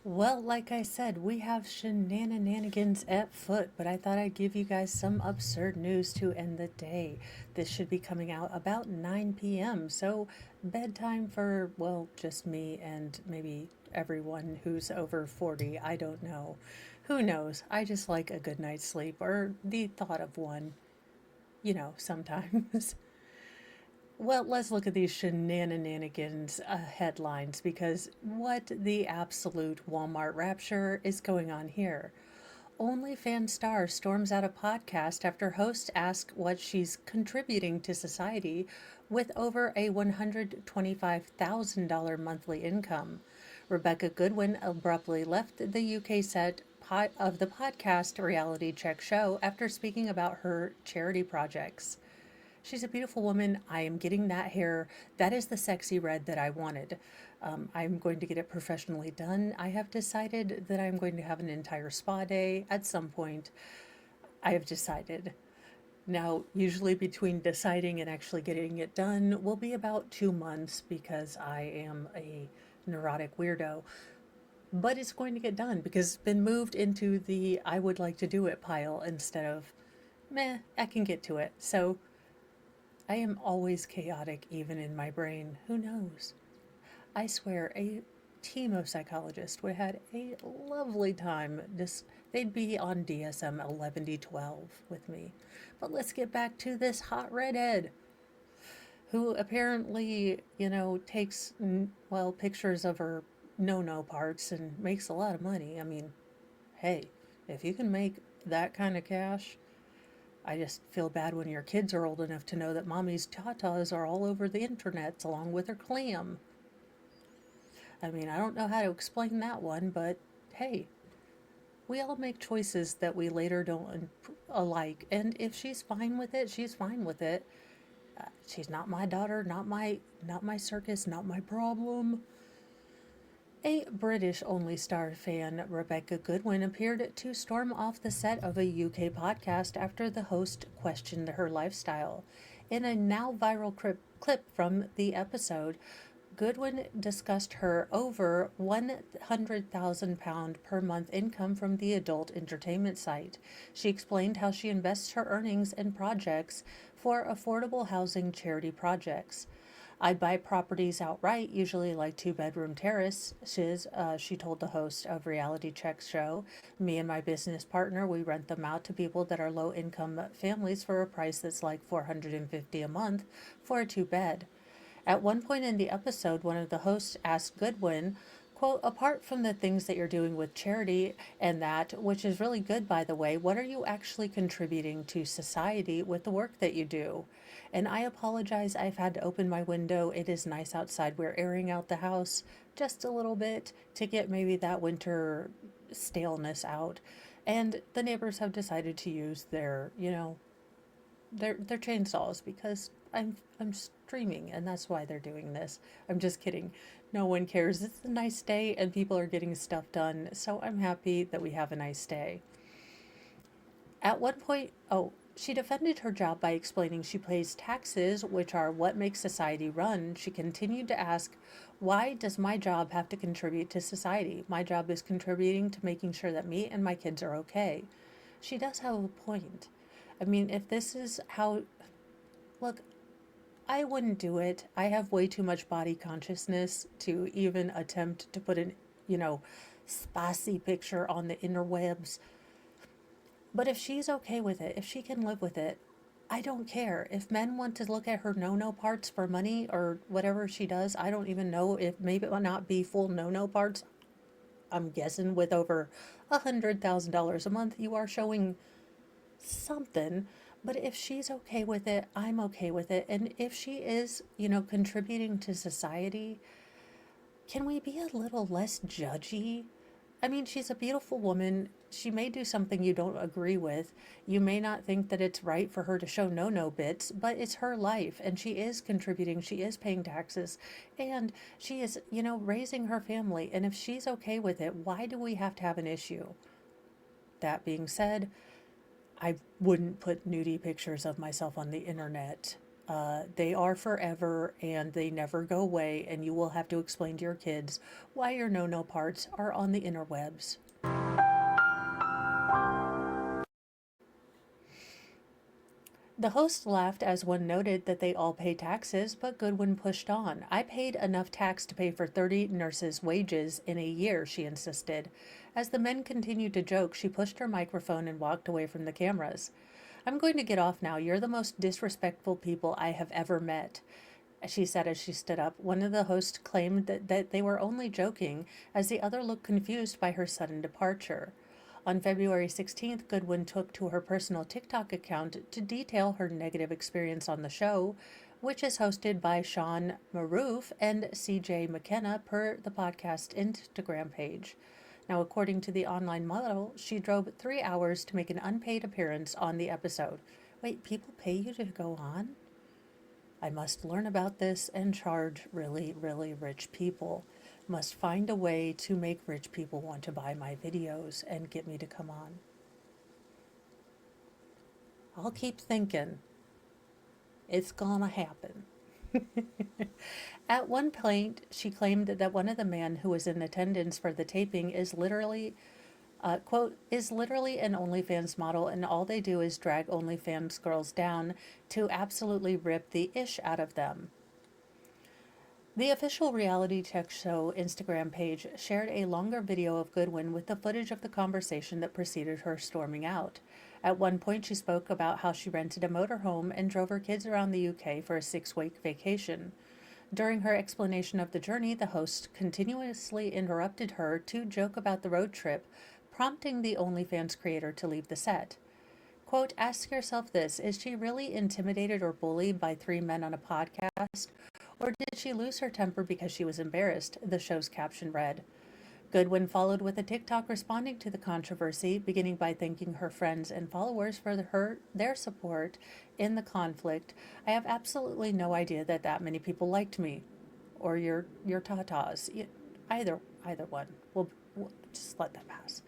Well, like I said, we have shenanigans at foot, but I thought I'd give you guys some absurd news to end the day. This should be coming out about 9 p.m., so bedtime for, well, just me and maybe everyone who's over 40. I don't know. Who knows? I just like a good night's sleep or the thought of one, sometimes. Well, let's look at these shenanigans headlines because what the absolute Walmart rapture is going on here? OnlyFans star storms out a podcast after host asks what she's contributing to society with over a $125,000 monthly income. Rebecca Goodwin abruptly left the UK set of the podcast reality check show after speaking about her charity projects. She's a beautiful woman. I am getting that hair. That is the sexy red that I wanted. I'm going to get it professionally done. I have decided that I'm going to have an entire spa day at some point. I have decided. Now, usually between deciding and actually getting it done will be about 2 months because I am a neurotic weirdo. But it's going to get done because it's been moved into the I would like to do it pile instead of meh, I can get to it. So I am always chaotic, even in my brain. Who knows? I swear, a team of psychologists would have had a lovely time. They'd be on DSM 11D12 with me. But let's get back to this hot redhead who apparently, takes, well, pictures of her no parts and makes a lot of money. I mean, hey, if you can make that kind of cash, I just feel bad when your kids are old enough to know that mommy's tatas are all over the internet along with her clam. I mean, I don't know how to explain that one, but hey, we all make choices that we later don't alike. And if she's fine with it, she's fine with it. She's not my daughter, not my circus, not my problem. A British only star fan, Rebecca Goodwin, appeared to storm off the set of a UK podcast after the host questioned her lifestyle. In a now viral clip from the episode, Goodwin discussed her over £100,000 per month income from the adult entertainment site. She explained how she invests her earnings in projects for affordable housing charity projects. I'd buy properties outright, usually like two-bedroom terraces, she told the host of Reality Check's show. Me and my business partner, we rent them out to people that are low-income families for a price that's like $450 a month for a two-bed. At one point in the episode, one of the hosts asked Goodwin, quote, apart from the things that you're doing with charity and that, which is really good, by the way, what are you actually contributing to society with the work that you do? And I apologize, I've had to open my window. It is nice outside. We're airing out the house just a little bit to get maybe that winter staleness out. And the neighbors have decided to use their chainsaws because I'm streaming and that's why they're doing this. I'm just kidding. No one cares. It's a nice day and people are getting stuff done. So I'm happy that we have a nice day. At one point, she defended her job by explaining she pays taxes, which are what makes society run. She continued to ask, why does my job have to contribute to society? My job is contributing to making sure that me and my kids are okay. She does have a point. I mean, if this is how. Look, I wouldn't do it. I have way too much body consciousness to even attempt to put an, spicy picture on the interwebs. But if she's okay with it, if she can live with it, I don't care. If men want to look at her no parts for money or whatever she does, I don't even know if maybe it will not be full no parts. I'm guessing with over $100,000 a month, you are showing something. But if she's okay with it, I'm okay with it. And if she is, contributing to society, can we be a little less judgy? I mean, she's a beautiful woman. She may do something you don't agree with. You may not think that it's right for her to show no bits, but it's her life and she is contributing. She is paying taxes and she is, raising her family. And if she's okay with it, why do we have to have an issue? That being said, I wouldn't put nudie pictures of myself on the internet. They are forever and they never go away, and you will have to explain to your kids why your no parts are on the interwebs. The host laughed as one noted that they all pay taxes, but Goodwin pushed on. I paid enough tax to pay for 30 nurses' wages in a year, she insisted. As the men continued to joke, she pushed her microphone and walked away from the cameras. I'm going to get off now. You're the most disrespectful people I have ever met, she said as she stood up. One of the hosts claimed that they were only joking, as the other looked confused by her sudden departure. On February 16th, Goodwin took to her personal TikTok account to detail her negative experience on the show, which is hosted by Sean Maroof and CJ McKenna per the podcast Instagram page. Now, according to the online model, she drove 3 hours to make an unpaid appearance on the episode. Wait, people pay you to go on? I must learn about this and charge really, really rich people. Must find a way to make rich people want to buy my videos and get me to come on. I'll keep thinking. It's gonna happen. At one point, she claimed that one of the men who was in attendance for the taping is literally, quote, is literally an OnlyFans model, and all they do is drag OnlyFans girls down to absolutely rip the ish out of them. The official reality check show Instagram page shared a longer video of Goodwin with the footage of the conversation that preceded her storming out. At one point, she spoke about how she rented a motorhome and drove her kids around the UK for a 6-week vacation. During her explanation of the journey, the host continuously interrupted her to joke about the road trip, prompting the OnlyFans creator to leave the set. Quote, ask yourself this, is she really intimidated or bullied by 3 men on a podcast? Or did she lose her temper because she was embarrassed? The show's caption read. Goodwin followed with a TikTok responding to the controversy, beginning by thanking her friends and followers for their support in the conflict. I have absolutely no idea that many people liked me, or your tatas. Either one. We'll just let that pass.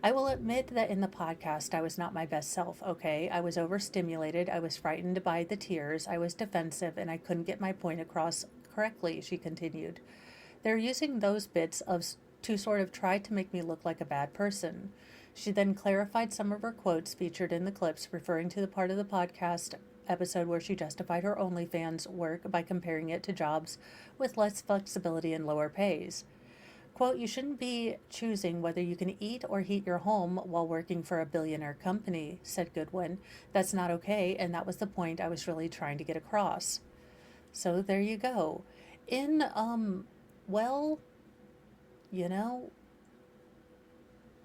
I will admit that in the podcast I was not my best self, okay? I was overstimulated, I was frightened by the tears, I was defensive, and I couldn't get my point across correctly, she continued. They're using those bits to sort of try to make me look like a bad person. She then clarified some of her quotes featured in the clips, referring to the part of the podcast episode where she justified her OnlyFans work by comparing it to jobs with less flexibility and lower pays. Quote, you shouldn't be choosing whether you can eat or heat your home while working for a billionaire company, said Goodwin. That's not okay, and that was the point I was really trying to get across. So there you go. Well, you know,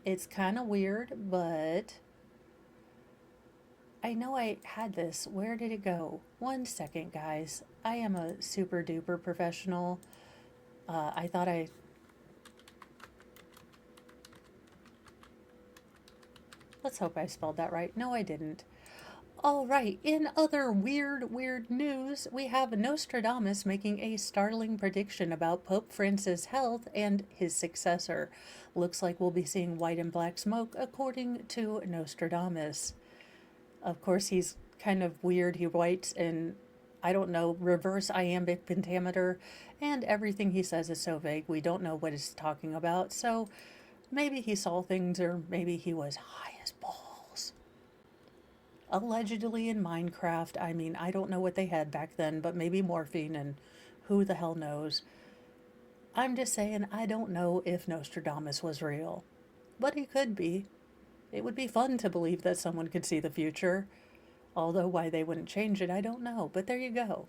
it's kind of weird, but I know I had this. Where did it go? 1 second, guys. I am a super duper professional. I thought let's hope I spelled that right. No, I didn't. All right, in other weird news, we have Nostradamus making a startling prediction about Pope Francis' health and his successor. Looks like we'll be seeing white and black smoke, according to Nostradamus. Of course, he's kind of weird. He writes in, I don't know, reverse iambic pentameter, and everything he says is so vague we don't know what he's talking about, so maybe he saw things, or maybe he was high as balls. Allegedly in Minecraft. I mean, I don't know what they had back then, but maybe morphine, and who the hell knows. I'm just saying, I don't know if Nostradamus was real. But he could be. It would be fun to believe that someone could see the future. Although why they wouldn't change it, I don't know. But there you go.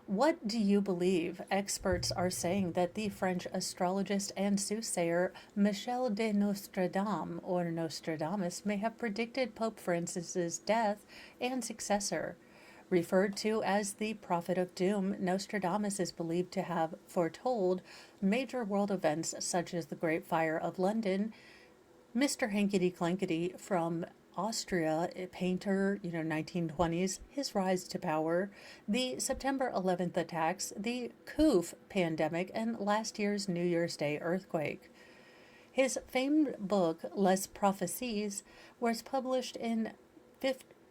What do you believe? Experts are saying that the French astrologist and soothsayer Michel de Nostradam, or Nostradamus, may have predicted Pope Francis's death and successor. Referred to as the Prophet of Doom, Nostradamus is believed to have foretold major world events such as the Great Fire of London, Mr. Hankety Clankety from Austria, a painter, 1920s, his rise to power, the September 11th attacks, the Koof pandemic, and last year's New Year's Day earthquake. His famed book, Les Prophéties, was published in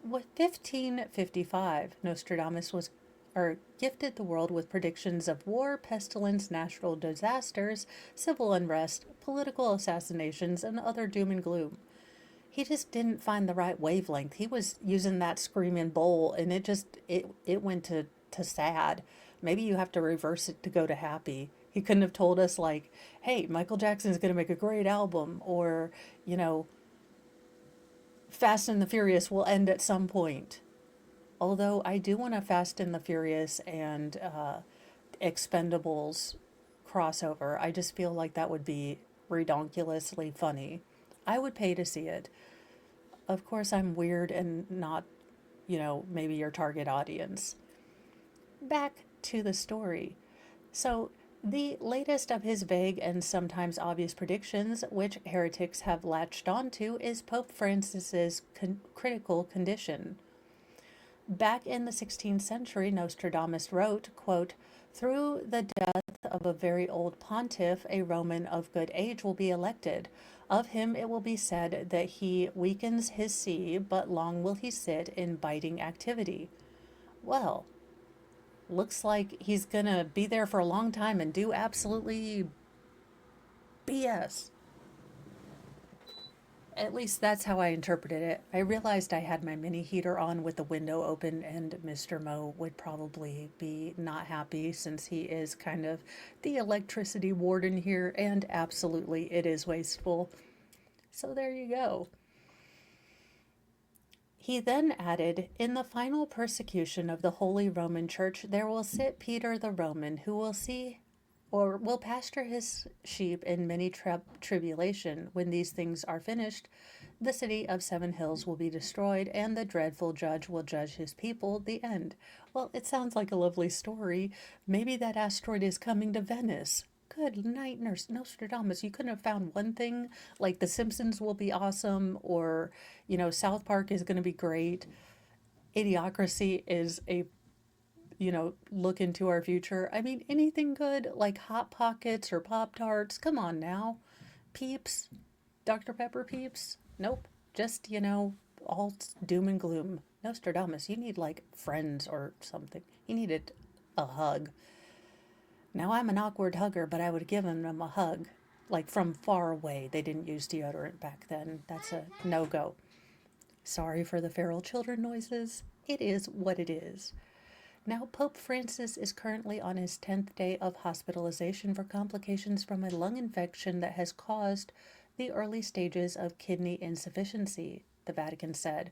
With 1555, Nostradamus was or gifted the world with predictions of war, pestilence, natural disasters, civil unrest, political assassinations, and other doom and gloom. He just didn't find the right wavelength. He was using that screaming bowl, and it went to sad. Maybe you have to reverse it to go to happy. He couldn't have told us like, "Hey, Michael Jackson's going to make a great album," or you know, "Fast and the Furious will end at some point." Although I do want a Fast and the Furious and Expendables crossover, I just feel like that would be redonkulously funny. I would pay to see it. Of course, I'm weird and not, maybe your target audience. Back to the story. So, the latest of his vague and sometimes obvious predictions, which heretics have latched onto, is Pope Francis's critical condition. Back in the 16th century, Nostradamus wrote, quote, "Through the death of a very old pontiff, a Roman of good age will be elected. Of him it will be said that he weakens his see, but long will he sit in biting activity." Well, looks like he's gonna be there for a long time and do absolutely BS. At least that's how I interpreted it. I realized I had my mini heater on with the window open, and Mr. Mo would probably be not happy since he is kind of the electricity warden here, and absolutely it is wasteful. So there you go. He then added, "In the final persecution of the Holy Roman Church, there will sit Peter the Roman, who will see or will pasture his sheep in many tribulation. When these things are finished, the city of seven hills will be destroyed, and the dreadful judge will judge his people. The end." Well, it sounds like a lovely story. Maybe that asteroid is coming to Venice. Good night, Nostradamus. You couldn't have found one thing like The Simpsons will be awesome, or, South Park is going to be great. Idiocracy is a look into our future. I mean, anything good like Hot Pockets or Pop Tarts. Come on now. Peeps, Dr. Pepper Peeps. Nope. Just, all doom and gloom. Nostradamus, you need like friends or something. You needed a hug. Now, I'm an awkward hugger, but I would have given them a hug. Like from far away. They didn't use deodorant back then. That's a no go. Sorry for the feral children noises. It is what it is. Now, Pope Francis is currently on his 10th day of hospitalization for complications from a lung infection that has caused the early stages of kidney insufficiency, the Vatican said.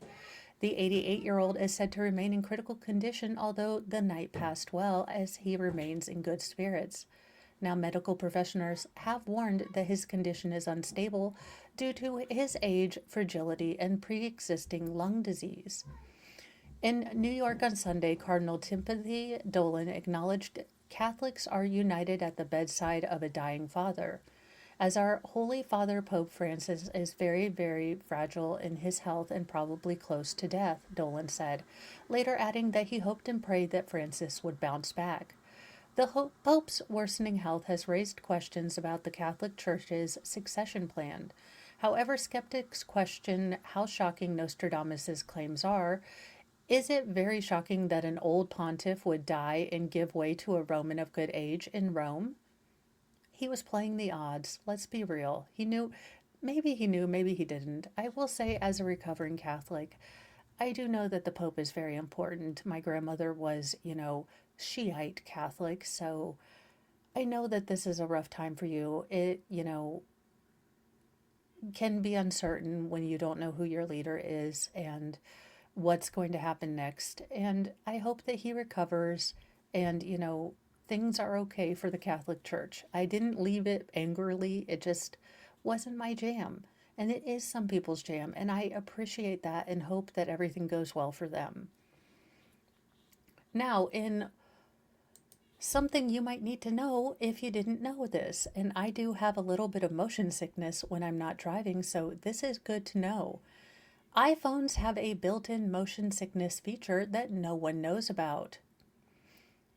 The 88-year-old is said to remain in critical condition, although the night passed well, as he remains in good spirits. Now, medical professionals have warned that his condition is unstable due to his age, fragility, and pre-existing lung disease. In New York on Sunday, Cardinal Timothy Dolan acknowledged Catholics are united at the bedside of a dying father. As our Holy Father Pope Francis is very, very fragile in his health and probably close to death, Dolan said, later adding that he hoped and prayed that Francis would bounce back. The Pope's worsening health has raised questions about the Catholic Church's succession plan. However, skeptics question how shocking Nostradamus' claims are. Is it very shocking that an old pontiff would die and give way to a Roman of good age in Rome? He was playing the odds. Let's be real. He knew, maybe he didn't. I will say, as a recovering Catholic, I do know that the Pope is very important. My grandmother was, Shiite Catholic, so I know that this is a rough time for you. It, can be uncertain when you don't know who your leader is and what's going to happen next. And I hope that he recovers and, things are okay for the Catholic Church. I didn't leave it angrily, it just wasn't my jam. And it is some people's jam, and I appreciate that and hope that everything goes well for them. Now, in something you might need to know if you didn't know this, and I do have a little bit of motion sickness when I'm not driving, so this is good to know. iPhones have a built-in motion sickness feature that no one knows about.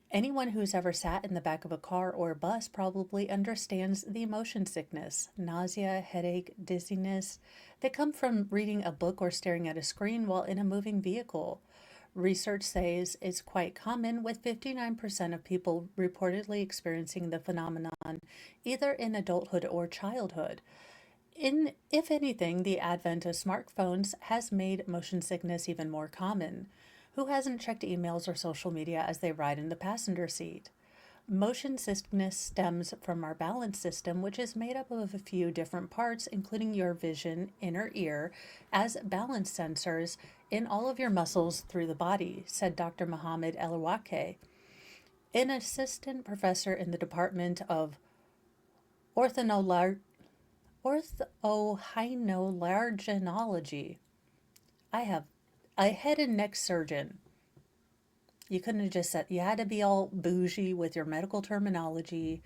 Anyone who's ever sat in the back of a car or a bus probably understands the motion sickness, nausea, headache, dizziness that come from reading a book or staring at a screen while in a moving vehicle. Research says it's quite common, with 59% of people reportedly experiencing the phenomenon either in adulthood or childhood. If anything, the advent of smartphones has made motion sickness even more common. Who hasn't checked emails or social media as they ride in the passenger seat? Motion sickness stems from our balance system, which is made up of a few different parts, including your vision, inner ear, as balance sensors in all of your muscles through the body, said Dr. Mohammed El-Wake, an assistant professor in the Department of Orthonolar- Orthohynology. I have a head and neck surgeon. You couldn't have just said, you had to be all bougie with your medical terminology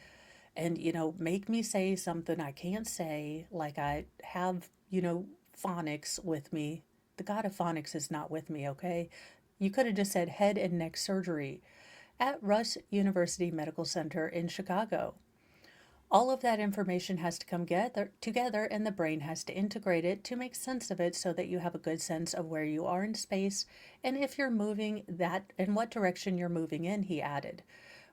and, make me say something I can't say, like I have, phonics with me. The god of phonics is not with me, okay? You could have just said head and neck surgery at Rush University Medical Center in Chicago. All of that information has to come together, and the brain has to integrate it to make sense of it so that you have a good sense of where you are in space and if you're moving that and what direction you're moving in, he added.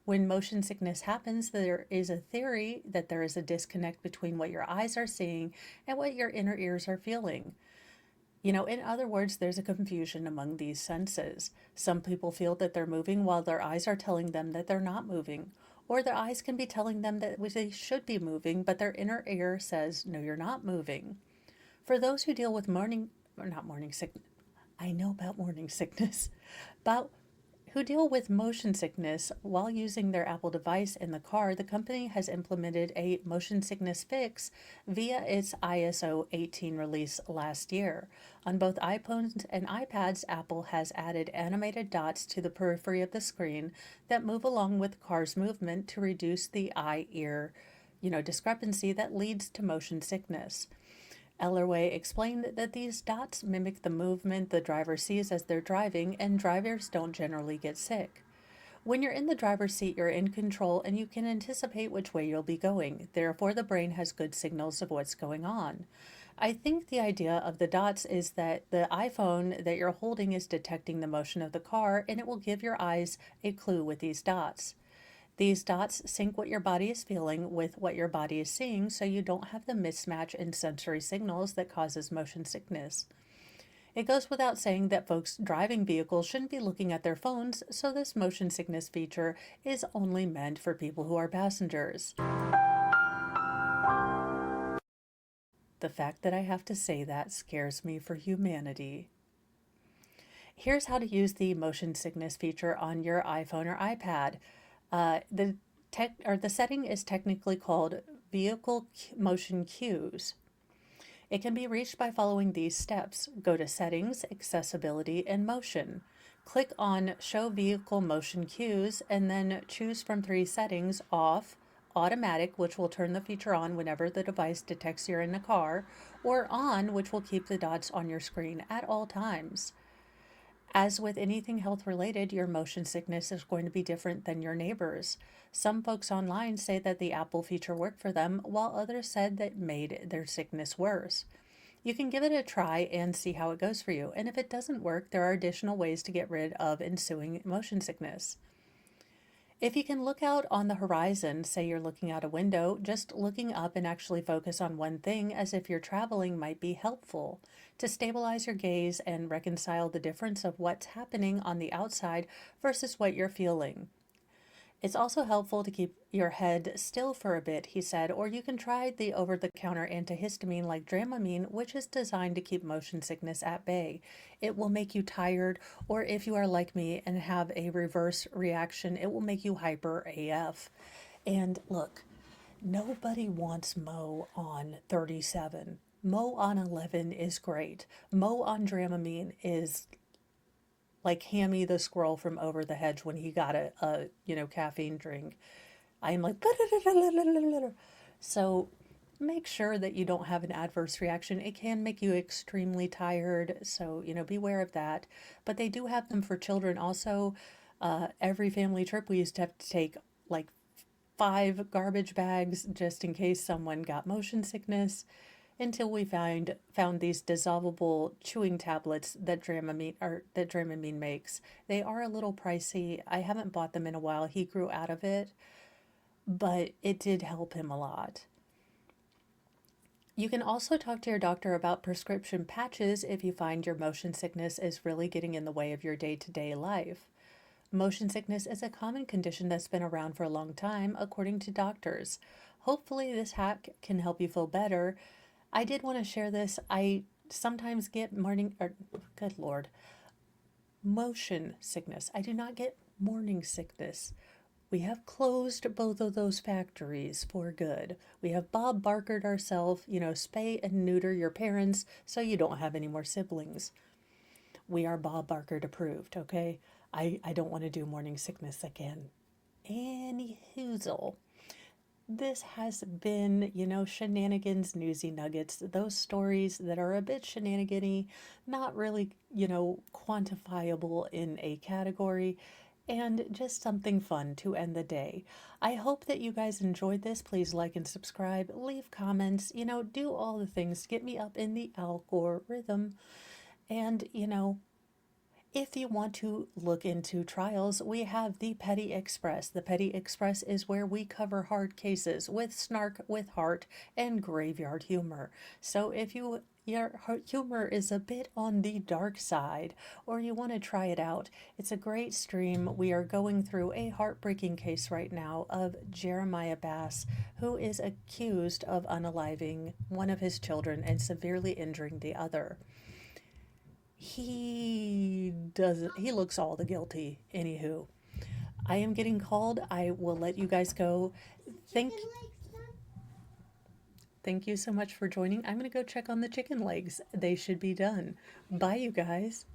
When motion sickness happens, there is a theory that there is a disconnect between what your eyes are seeing and what your inner ears are feeling. In other words, there's a confusion among these senses. Some people feel that they're moving while their eyes are telling them that they're not moving. Or their eyes can be telling them that they should be moving, but their inner ear says, no, you're not moving. For those who deal with morning sickness, I know about morning sickness, about who deal with motion sickness while using their Apple device in the car, the company has implemented a motion sickness fix via its ISO 18 release last year. On both iPhones and iPads, Apple has added animated dots to the periphery of the screen that move along with the car's movement to reduce the eye-ear, discrepancy that leads to motion sickness. Ellerway explained that these dots mimic the movement the driver sees as they're driving, and drivers don't generally get sick. When you're in the driver's seat, you're in control and you can anticipate which way you'll be going. Therefore, the brain has good signals of what's going on. I think the idea of the dots is that the iPhone that you're holding is detecting the motion of the car, and it will give your eyes a clue with these dots. These dots sync what your body is feeling with what your body is seeing, so you don't have the mismatch in sensory signals that causes motion sickness. It goes without saying that folks driving vehicles shouldn't be looking at their phones, so this motion sickness feature is only meant for people who are passengers. The fact that I have to say that scares me for humanity. Here's how to use the motion sickness feature on your iPhone or iPad. The setting is technically called vehicle motion cues. It can be reached by following these steps. Go to Settings, Accessibility, and Motion. Click on Show Vehicle Motion Cues and then choose from three settings: Off, Automatic, which will turn the feature on whenever the device detects you're in the car, or On, which will keep the dots on your screen at all times. As with anything health related, your motion sickness is going to be different than your neighbors. Some folks online say that the Apple feature worked for them, while others said that made their sickness worse. You can give it a try and see how it goes for you, and if it doesn't work, there are additional ways to get rid of ensuing motion sickness. If you can look out on the horizon, say you're looking out a window, just looking up and actually focus on one thing as if you're traveling might be helpful to stabilize your gaze and reconcile the difference of what's happening on the outside versus what you're feeling. It's also helpful to keep your head still for a bit, he said, or you can try the over-the-counter antihistamine like Dramamine, which is designed to keep motion sickness at bay. It will make you tired, or if you are like me and have a reverse reaction, it will make you hyper AF. And look, nobody wants Mo on 37. Mo on 11 is great. Mo on Dramamine is like Hammy the squirrel from Over the Hedge when he got a caffeine drink. I am like, so make sure that you don't have an adverse reaction. It can make you extremely tired, so beware of that. But they do have them for children also. Every family trip, we used to have to take like 5 garbage bags just in case someone got motion sickness, until we found these dissolvable chewing tablets that Dramamine makes. They are a little pricey. I haven't bought them in a while. He grew out of it, but it did help him a lot. You can also talk to your doctor about prescription patches if you find your motion sickness is really getting in the way of your day-to-day life. Motion sickness is a common condition that's been around for a long time, according to doctors. Hopefully, this hack can help you feel better. I did want to share this. I sometimes get good Lord, motion sickness. I do not get morning sickness. We have closed both of those factories for good. We have Bob Barkered ourselves, spay and neuter your parents so you don't have any more siblings. We are Bob Barker approved, okay? I don't want to do morning sickness again. Any hoozle. This has been, Shenanigans, Newsy Nuggets, those stories that are a bit shenanigan-y, not really, quantifiable in a category, and just something fun to end the day. I hope that you guys enjoyed this. Please like and subscribe, leave comments, do all the things to get me up in the algorithm. And, if you want to look into trials, we have the Petty Express. The Petty Express is where we cover hard cases with snark, with heart, and graveyard humor. So if your humor is a bit on the dark side, or you want to try it out, it's a great stream. We are going through a heartbreaking case right now of Jeremiah Bass, who is accused of unaliving one of his children and severely injuring the other. He looks all the guilty. Anywho, I am getting called. I will let you guys go. Thank thank you so much for joining. I'm going to go check on the chicken legs. They should be done. Bye, you guys.